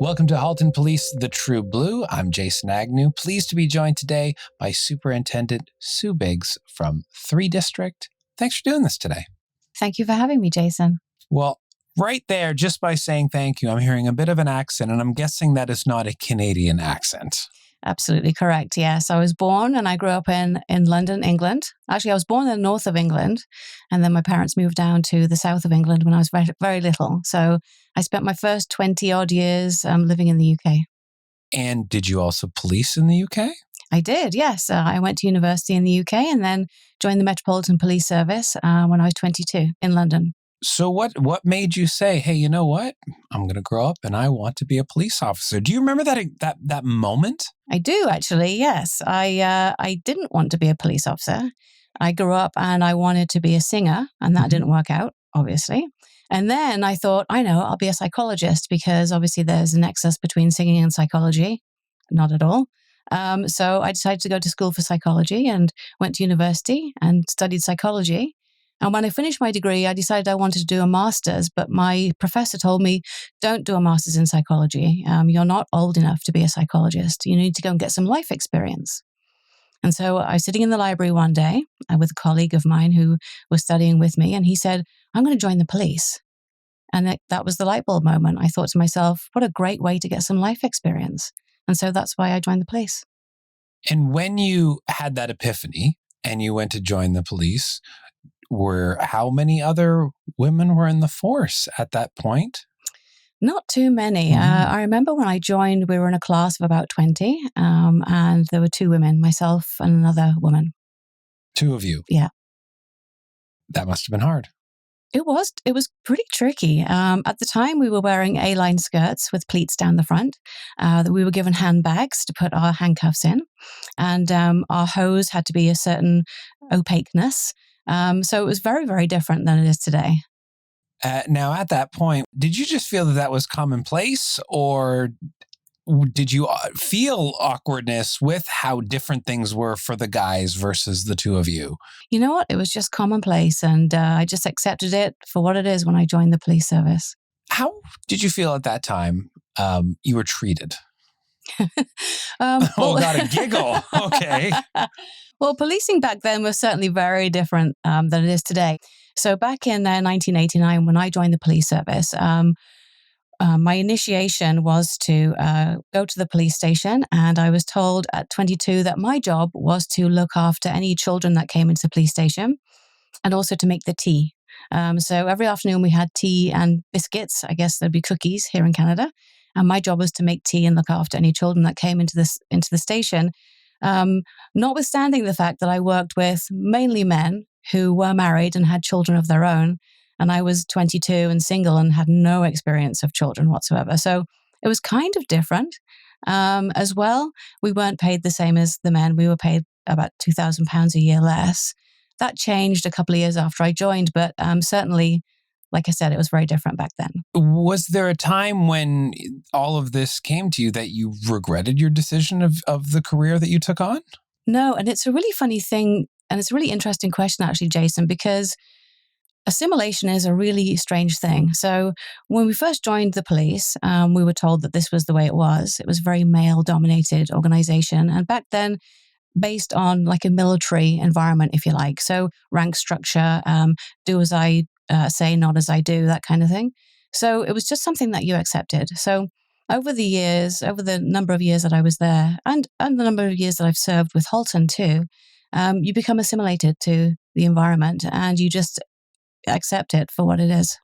Welcome to Halton Police, the True Blue. I'm Jason Agnew, pleased to be joined today by Superintendent Sue Biggs from 3 District. Thanks for doing this today. Thank you for having me, Jason. Well, right there, just by saying thank you, I'm hearing a bit of an accent, and I'm guessing that is not a Canadian accent. Absolutely correct. Yes, I was born and I grew up in London, England. Actually, I was born in the north of England, and then my parents moved down to the south of England when I was very, very little. So I spent my first 20-odd years living in the UK. And did you also police in the UK? I did, yes. I went to university in the UK and then joined the Metropolitan Police Service when I was 22 in London. So what made you say, hey, you know what? I'm going to grow up and I want to be a police officer. Do you remember that moment? I do, actually, yes. I didn't want to be a police officer. I grew up and I wanted to be a singer, and that didn't work out, obviously. And then I thought, I know, I'll be a psychologist, because obviously there's a nexus between singing and psychology. Not at all. So I decided to go to school for psychology and went to university and studied psychology. And when I finished my degree, I decided I wanted to do a master's, but my professor told me, don't do a master's in psychology. You're not old enough to be a psychologist. You need to go and get some life experience. And so I was sitting in the library one day with a colleague of mine who was studying with me, and he said, I'm going to join the police. And that was the light bulb moment. I thought to myself, what a great way to get some life experience. And so that's why I joined the police. And when you had that epiphany and you went to join the police, how many other women were in the force at that point? Not too many. I remember when I joined, we were in a class of about 20, and there were 2 women, myself and another woman. 2 of you? Yeah. That must have been hard. It was pretty tricky. At the time, we were wearing A-line skirts with pleats down the front. We were given handbags to put our handcuffs in, and our hose had to be a certain opaqueness. So it was very, very different than it is today. Now, at that point, did you just feel that was commonplace, or did you feel awkwardness with how different things were for the guys versus the 2 of you? You know what? It was just commonplace, and I just accepted it for what it is when I joined the police service. How did you feel at that time you were treated? Got a giggle. Okay. Well, policing back then was certainly very different than it is today. So back in 1989, when I joined the police service, my initiation was to go to the police station, and I was told at 22 that my job was to look after any children that came into the police station, and also to make the tea. So every afternoon we had tea and biscuits. I guess there'd be cookies here in Canada. And my job was to make tea and look after any children that came into the station. Notwithstanding the fact that I worked with mainly men who were married and had children of their own. And I was 22 and single and had no experience of children whatsoever. So it was kind of different. As well, we weren't paid the same as the men. We were paid about £2,000 a year less. That changed a couple of years after I joined, but certainly, like I said, it was very different back then. Was there a time when all of this came to you that you regretted your decision of the career that you took on? No, and it's a really funny thing, and it's a really interesting question, actually, Jason, because assimilation is a really strange thing. So when we first joined the police, we were told that this was the way it was. It was a very male-dominated organization. And back then, based on like a military environment, if you like. So rank structure, do as I say, not as I do, that kind of thing. So it was just something that you accepted. So over the number of years that I was there, and the number of years that I've served with Halton too, you become assimilated to the environment and you just accept it for what it is.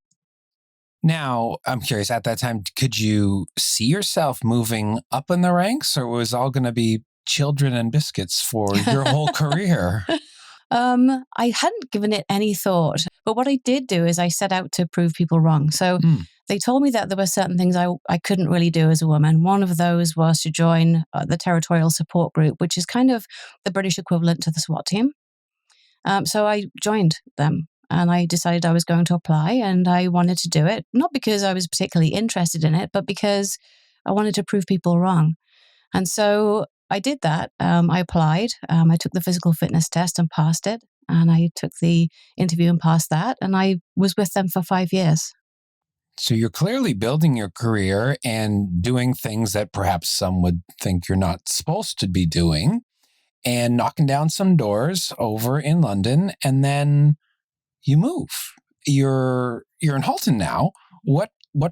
Now, I'm curious, at that time, could you see yourself moving up in the ranks, or was all going to be children and biscuits for your whole career? I hadn't given it any thought, but what I did do is I set out to prove people wrong. So they told me that there were certain things I couldn't really do as a woman. One of those was to join the Territorial Support Group, which is kind of the British equivalent to the SWAT team. So I joined them. And I decided I was going to apply, and I wanted to do it, not because I was particularly interested in it, but because I wanted to prove people wrong. And so I did that. I applied. I took the physical fitness test and passed it. And I took the interview and passed that. And I was with them for 5 years. So you're clearly building your career and doing things that perhaps some would think you're not supposed to be doing, and knocking down some doors over in London, and then you move. You're in Halton now. What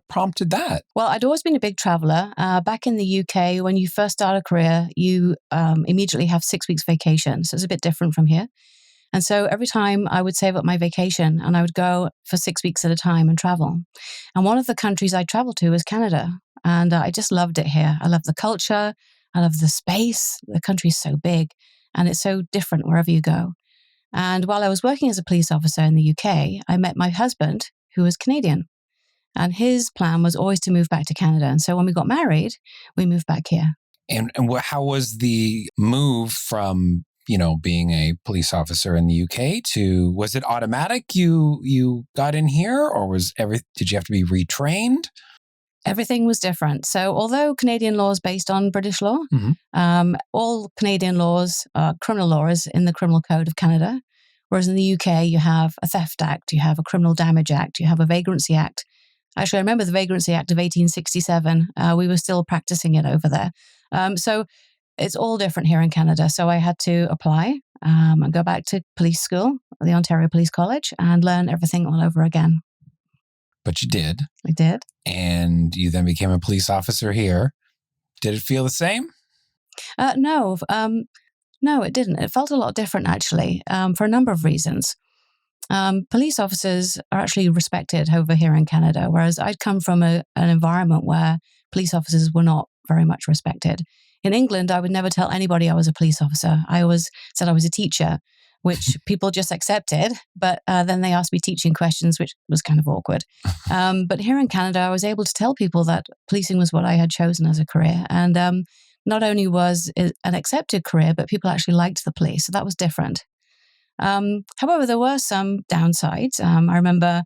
prompted that? Well, I'd always been a big traveler. Back in the UK, when you first start a career, you immediately have 6 weeks vacation. So it's a bit different from here. And so every time I would save up my vacation and I would go for 6 weeks at a time and travel. And one of the countries I traveled to was Canada. And I just loved it here. I love the culture. I love the space. The country's so big and it's so different wherever you go. And while I was working as a police officer in the UK, I met my husband, who was Canadian. And his plan was always to move back to Canada. And so when we got married, we moved back here. And how was the move from being a police officer in the UK was it automatic you got in here, or did you have to be retrained? Everything was different. So although Canadian law is based on British law, all Canadian laws, criminal law is in the Criminal Code of Canada. Whereas in the UK, you have a Theft Act, you have a Criminal Damage Act, you have a Vagrancy Act. Actually, I remember the Vagrancy Act of 1867. We were still practicing it over there. So it's all different here in Canada. So I had to apply and go back to police school, the Ontario Police College, and learn everything all over again. But you did. I did. And you then became a police officer here. Did it feel the same? No, it didn't. It felt a lot different, actually, for a number of reasons. Police officers are actually respected over here in Canada, whereas I'd come from an environment where police officers were not very much respected. In England, I would never tell anybody I was a police officer. I always said I was a teacher, which people just accepted. But then they asked me teaching questions, which was kind of awkward. But here in Canada, I was able to tell people that policing was what I had chosen as a career. And not only was it an accepted career, but people actually liked the police. So that was different. However, there were some downsides. I remember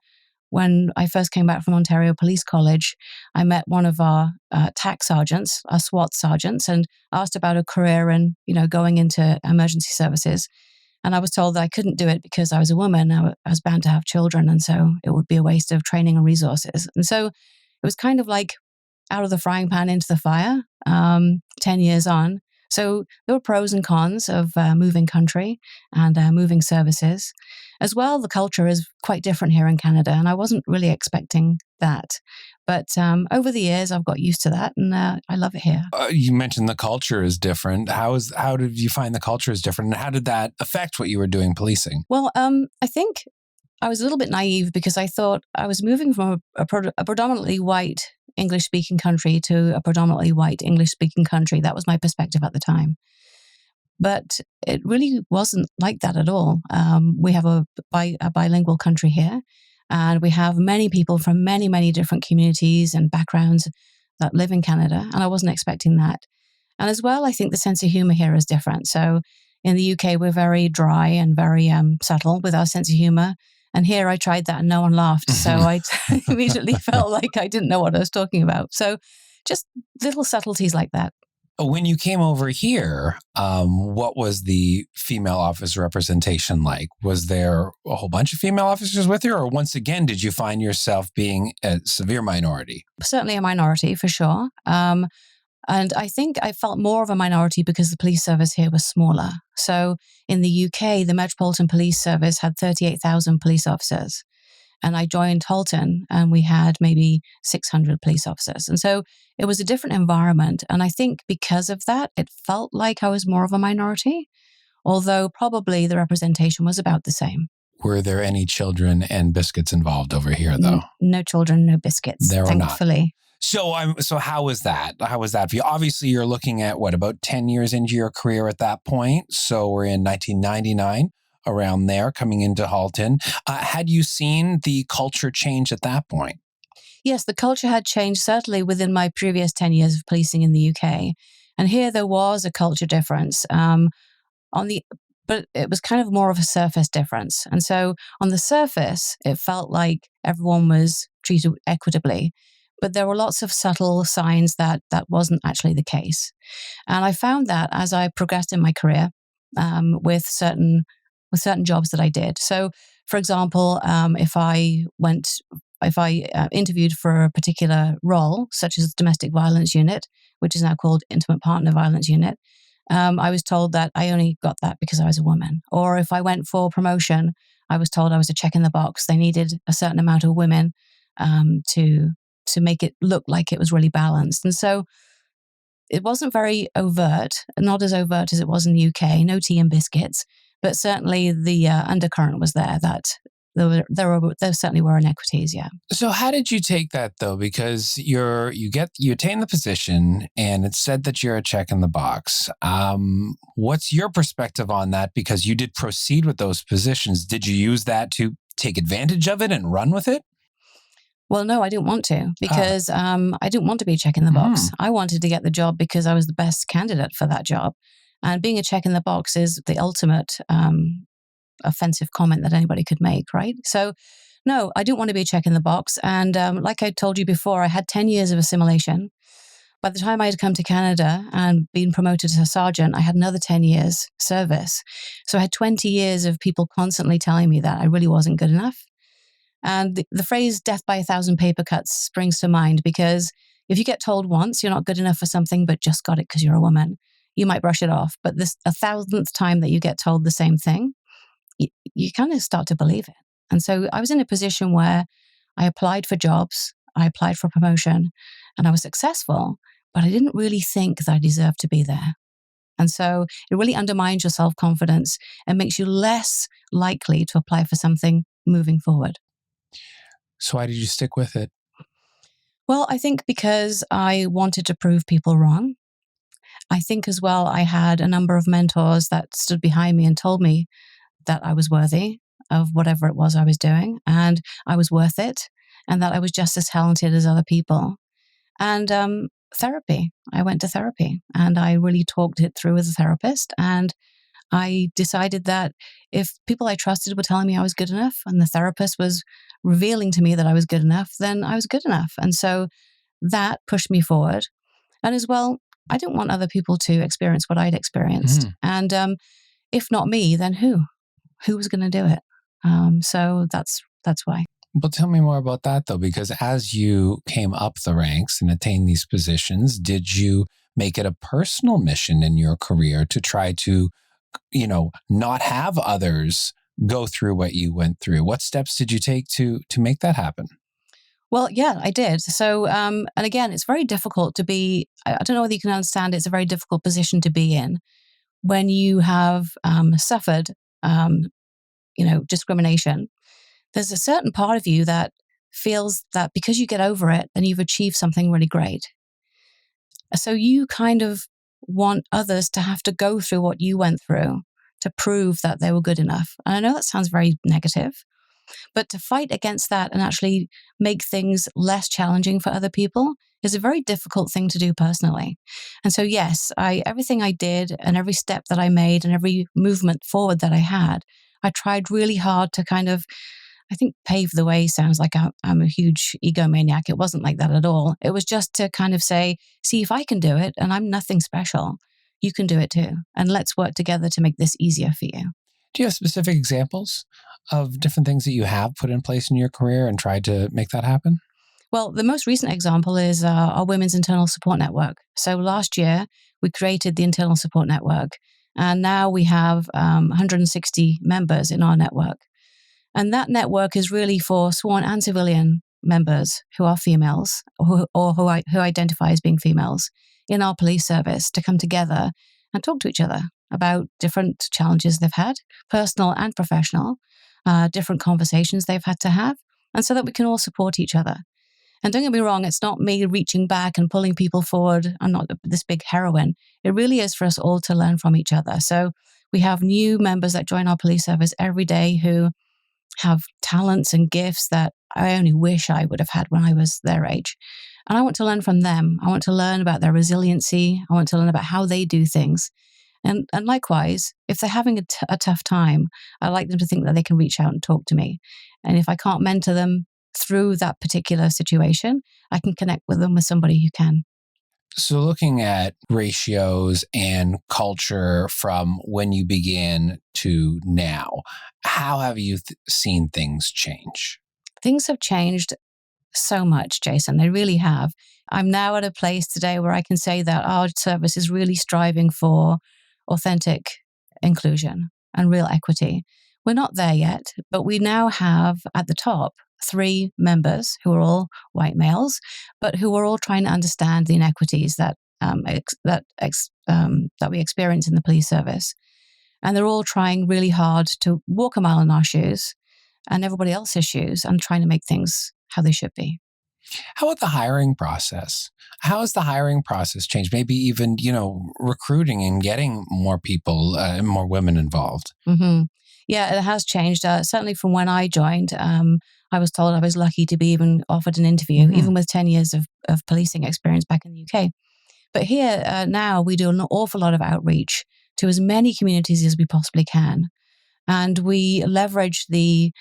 when I first came back from Ontario Police College, I met one of our TAC sergeants, our SWAT sergeants, and asked about a career in, going into emergency services. And I was told that I couldn't do it because I was a woman. I was bound to have children, and so it would be a waste of training and resources. And so it was kind of like out of the frying pan into the fire, 10 years on. So there were pros and cons of moving country and moving services. As well, the culture is quite different here in Canada, and I wasn't really expecting that. But over the years, I've got used to that, and I love it here. You mentioned the culture is different. How did you find the culture is different, and how did that affect what you were doing policing? Well, I think I was a little bit naive because I thought I was moving from a predominantly white English-speaking country to a predominantly white English-speaking country. That was my perspective at the time. But it really wasn't like that at all. We have a bilingual country here, and we have many people from many, many different communities and backgrounds that live in Canada, and I wasn't expecting that. And as well, I think the sense of humor here is different. So in the UK, we're very dry and very subtle with our sense of humor. And here I tried that and no one laughed. So I immediately felt like I didn't know what I was talking about. So just little subtleties like that. When you came over here, what was the female officer representation like? Was there a whole bunch of female officers with you? Or once again, did you find yourself being a severe minority? Certainly a minority, for sure. And I think I felt more of a minority because the police service here was smaller. So in the UK, the Metropolitan Police Service had 38,000 police officers. And I joined Halton and we had maybe 600 police officers. And so it was a different environment. And I think because of that, it felt like I was more of a minority, although probably the representation was about the same. Were there any children and biscuits involved over here, though? No children, no biscuits, there thankfully. Were not. So how was that? How was that for you? Obviously, you're looking at about 10 years into your career at that point. So we're in 1999, around there, coming into Halton. Had you seen the culture change at that point? Yes, the culture had changed certainly within my previous 10 years of policing in the UK. And here there was a culture difference. But it was kind of more of a surface difference. And so on the surface, it felt like everyone was treated equitably. But there were lots of subtle signs that wasn't actually the case. And I found that as I progressed in my career with certain jobs that I did. So, for example, if I went if I interviewed for a particular role, such as domestic violence unit, which is now called intimate partner violence unit, I was told that I only got that because I was a woman. Or if I went for promotion, I was told I was a check in the box. They needed a certain amount of women to make it look like it was really balanced. And so it wasn't very overt, not as overt as it was in the UK, no tea and biscuits, but certainly the undercurrent was there that there certainly were inequities, yeah. So how did you take that though? Because you attain the position and it's said that you're a check in the box. What's your perspective on that? Because you did proceed with those positions. Did you use that to take advantage of it and run with it? Well, no, I didn't want to because I didn't want to be a check in the box. I wanted to get the job because I was the best candidate for that job. And being a check in the box is the ultimate offensive comment that anybody could make, right? So, no, I didn't want to be a check in the box. And like I told you before, I had 10 years of assimilation. By the time I had come to Canada and been promoted to sergeant, I had another 10 years service. So I had 20 years of people constantly telling me that I really wasn't good enough. And the phrase death by 1,000 paper cuts springs to mind because if you get told once you're not good enough for something but just got it because you're a woman, you might brush it off. But this 1,000th time that you get told the same thing, you kind of start to believe it. And so I was in a position where I applied for jobs, I applied for promotion, and I was successful, but I didn't really think that I deserved to be there. And so it really undermines your self-confidence and makes you less likely to apply for something moving forward. So why did you stick with it? Well, I think because I wanted to prove people wrong. I think as well, I had a number of mentors that stood behind me and told me that I was worthy of whatever it was I was doing and I was worth it and that I was just as talented as other people. And therapy, I went to therapy and I really talked it through with a therapist. And I decided that if people I trusted were telling me I was good enough and the therapist was revealing to me that I was good enough, then I was good enough. And so that pushed me forward. And as well, I didn't want other people to experience what I'd experienced. And if not me, then who? Who was going to do it? So that's why. Well, tell me more about that though, because as you came up the ranks and attained these positions, did you make it a personal mission in your career to try to, not have others go through what you went through? What steps did you take to make that happen? Well, yeah, I did. So, and again, it's very difficult to be, I don't know whether you can understand, it's a very difficult position to be in when you have suffered, discrimination. There's a certain part of you that feels that because you get over it, then you've achieved something really great. So you kind of want others to have to go through what you went through to prove that they were good enough. And I know that sounds very negative, but to fight against that and actually make things less challenging for other people is a very difficult thing to do personally. And so, yes, everything I did and every step that I made and every movement forward that I had, I tried really hard to kind of, I think pave the way sounds like I'm a huge egomaniac. It wasn't like that at all. It was just to kind of say, see, if I can do it and I'm nothing special, you can do it too. And let's work together to make this easier for you. Do you have specific examples of different things that you have put in place in your career and tried to make that happen? Well, the most recent example is our Women's Internal Support Network. So last year, we created the Internal Support Network, and now we have 160 members in our network. And that network is really for sworn and civilian members who are females or who identify as being females in our police service to come together and talk to each other about different challenges they've had, personal and professional, different conversations they've had to have, and so that we can all support each other. And don't get me wrong, it's not me reaching back and pulling people forward. I'm not this big heroine. It really is for us all to learn from each other. So we have new members that join our police service every day who have talents and gifts that I only wish I would have had when I was their age. And I want to learn from them. I want to learn about their resiliency. I want to learn about how they do things. And likewise, if they're having a tough time, I like them to think that they can reach out and talk to me. And if I can't mentor them through that particular situation, I can connect with them with somebody who can. So looking at ratios and culture from when you began to now, how have you seen things change? Things have changed so much, Jason. They really have. I'm now at a place today where I can say that our service is really striving for authentic inclusion and real equity. We're not there yet, but we now have at the top 3 members who are all white males, but who are all trying to understand the inequities that we experience in the police service. And they're all trying really hard to walk a mile in our shoes and everybody else's shoes and trying to make things how they should be. How about the hiring process? How has the hiring process changed? Maybe even, recruiting and getting more people, more women involved. Mm-hmm. Yeah, it has changed. Certainly from when I joined, I was told I was lucky to be even offered an interview, even with 10 years of policing experience back in the UK. But here now we do an awful lot of outreach to as many communities as we possibly can. And we leverage the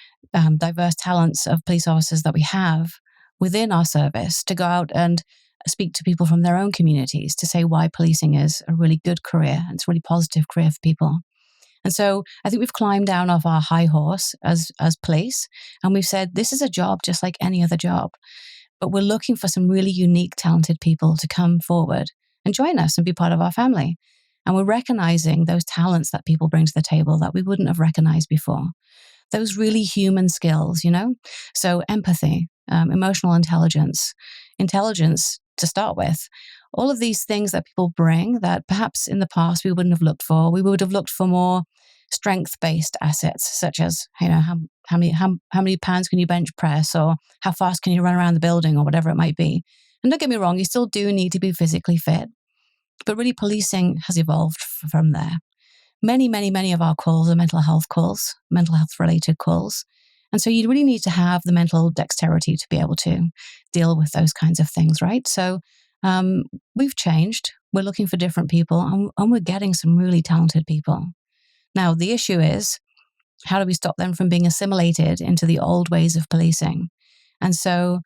diverse talents of police officers that we have within our service to go out and speak to people from their own communities to say why policing is a really good career and it's a really positive career for people. And so I think we've climbed down off our high horse as police, and we've said this is a job just like any other job. But we're looking for some really unique, talented people to come forward and join us and be part of our family. And we're recognizing those talents that people bring to the table that we wouldn't have recognized before. Those really human skills, So empathy, emotional intelligence to start with. All of these things that people bring that perhaps in the past we wouldn't have looked for. We would have looked for more strength-based assets, such as, how many pounds can you bench press, or how fast can you run around the building, or whatever it might be. And don't get me wrong, you still do need to be physically fit. But really, policing has evolved from there. Many, many, many of our calls are mental health-related calls. And so you really need to have the mental dexterity to be able to deal with those kinds of things, right? So we've changed. We're looking for different people, and we're getting some really talented people. Now, the issue is, how do we stop them from being assimilated into the old ways of policing? And so,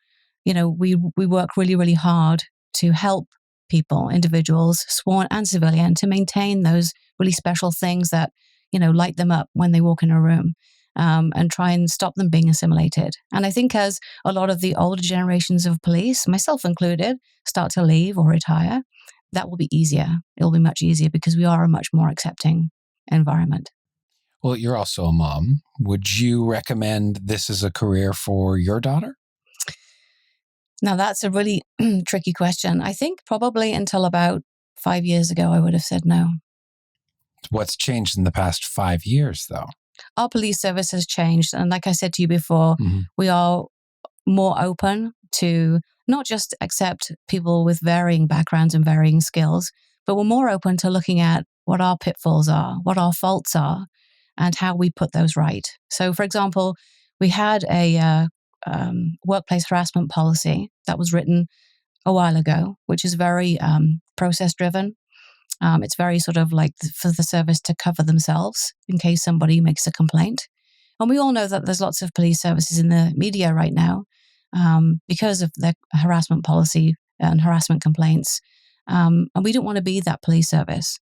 we work really, really hard to help people, individuals, sworn and civilian, to maintain those really special things that, light them up when they walk in a room, and try and stop them being assimilated. And I think as a lot of the older generations of police, myself included, start to leave or retire, that will be easier. It'll be much easier because we are a much more accepting environment. Well, you're also a mom. Would you recommend this as a career for your daughter? Now, that's a really tricky question. I think probably until about 5 years ago, I would have said no. What's changed in the past 5 years, though? Our police service has changed. And like I said to you before, we are more open to not just accept people with varying backgrounds and varying skills, but we're more open to looking at what our pitfalls are, what our faults are, and how we put those right. So, for example, we had a workplace harassment policy that was written a while ago, which is very process-driven. It's very sort of like for the service to cover themselves in case somebody makes a complaint. And we all know that there's lots of police services in the media right now because of the harassment policy and harassment complaints. And we don't want to be that police service.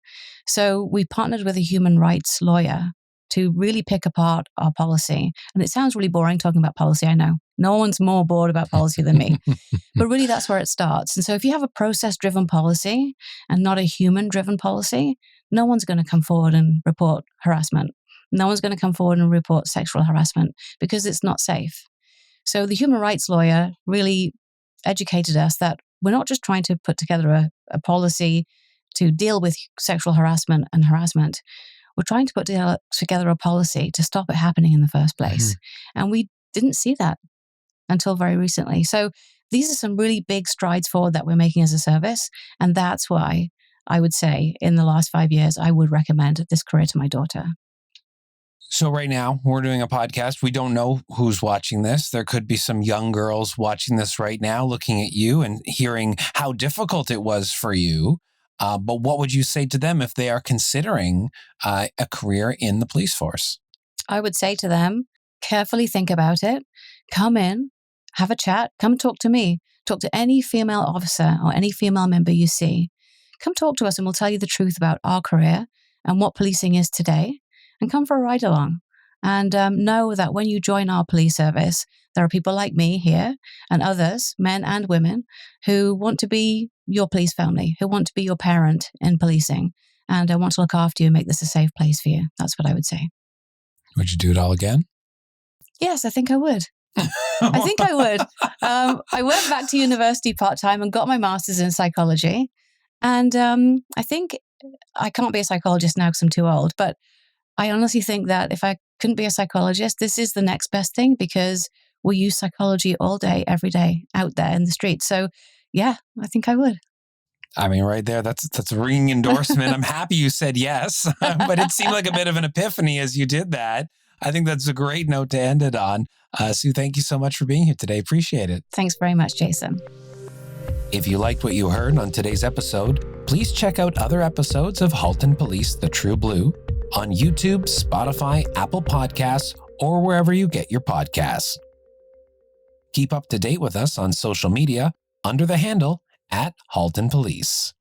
So we partnered with a human rights lawyer to really pick apart our policy. And it sounds really boring talking about policy, I know. No one's more bored about policy than me. But really, that's where it starts. And so if you have a process-driven policy and not a human-driven policy, no one's going to come forward and report harassment. No one's going to come forward and report sexual harassment because it's not safe. So the human rights lawyer really educated us that we're not just trying to put together a policy to deal with sexual harassment and harassment. We're trying to put together a policy to stop it happening in the first place. And we didn't see that until very recently. So these are some really big strides forward that we're making as a service. And that's why I would say in the last 5 years, I would recommend this career to my daughter. So right now we're doing a podcast. We don't know who's watching this. There could be some young girls watching this right now, looking at you and hearing how difficult it was for you. But what would you say to them if they are considering a career in the police force? I would say to them, carefully think about it. Come in, have a chat. Come talk to me. Talk to any female officer or any female member you see. Come talk to us and we'll tell you the truth about our career and what policing is today. And come for a ride along. And know that when you join our police service, there are people like me here and others, men and women, who want to be your police family, who want to be your parent in policing, and I want to look after you and make this a safe place for you. That's what I would say. Would you do it all again? Yes, I think I would. I think I would. I went back to university part-time and got my master's in psychology. And I think I can't be a psychologist now because I'm too old, but I honestly think that if I couldn't be a psychologist, this is the next best thing because we use psychology all day, every day out there in the streets. So yeah, I think I would. I mean, right there, that's a ringing endorsement. I'm happy you said yes, but it seemed like a bit of an epiphany as you did that. I think that's a great note to end it on. Sue, thank you so much for being here today. Appreciate it. Thanks very much, Jason. If you liked what you heard on today's episode, please check out other episodes of Halton Police: The True Blue on YouTube, Spotify, Apple Podcasts, or wherever you get your podcasts. Keep up to date with us on social media under the handle @Halton Police.